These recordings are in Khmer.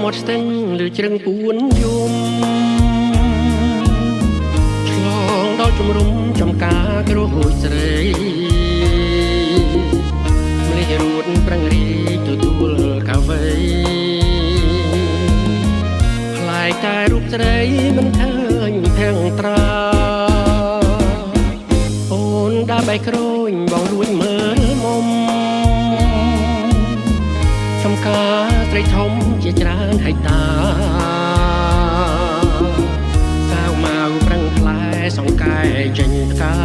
មាត់ស្ទឹងឬជ្រឹងពួនយំឆ្លងដល់ជំរុំចំការគ្រោះហួចស្រីម្លេះរួតប្រឹងរីកទទួលកាវេផ្លែកតែរូបស្រីមិនឃើញធាំងត្រាអូនđãបែកក្រូចបងរួចមើលមុំចំការស្រីធំជាច្រើនហិតតាសាវម៉ាវប្រឹងផ្លែសង្កែចេញផ្កា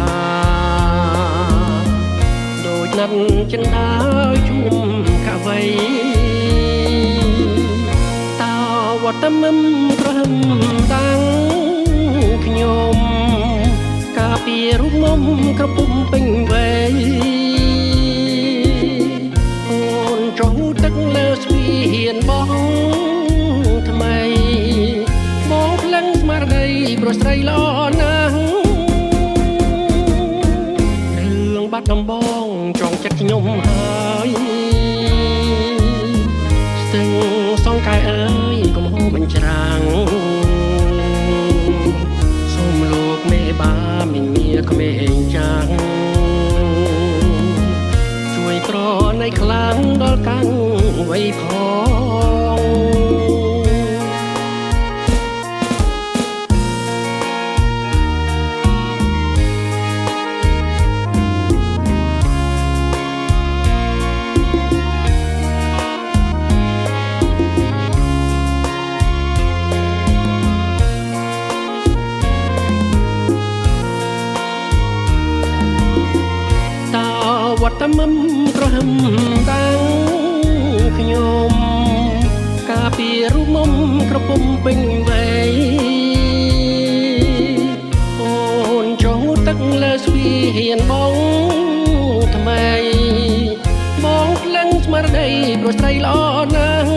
ដូចណាត់ចិនដាវជុំកាវៃតើវត្តមឹមក្រហមតាំងខ្ញុំកាពីរូបមុំក្រពុំពេញវ័យអូនចុះទឹកលើស្ពាហៀនបងថ្មីបងភ្លឹងស្មារតីប្រស្រីល្អណាស់រឿងបាត់ដំបងចង់ចិត្តខ្ញុំហើយស្ទឹងសងកាយអើយកុំហូរបញ្ច្រាំងសូមលោកមេបាមិនមានក្មេងចាស់ជួយប្រណីខ្លាំងដល់កាំងវ័យផងវត្តមឹមក្រហមតាំងខ្ញុំកាពីរូបមុំក្រពុំពេញវ័យអូនចុះទឹកលើស្ពាហៀនបងថ្មីបងភ្លឹងស្មារតីប្រស្រីល្អណាស់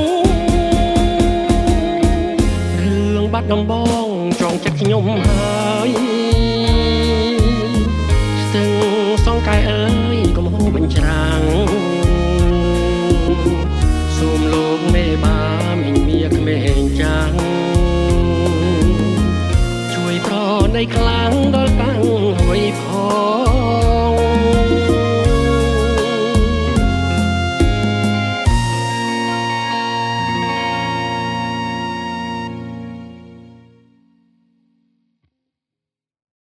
រឿងបាត់ដំបងចង់ចិត្តខ្ញុំហើយស្ទឹងសងកាយអើយកុំហូរបញ្ច្រាំងសូមលោកមេបាមិនមានក្មេងចាស់ជួយប្រណីខ្លាំងដល់តាំងវ័យផង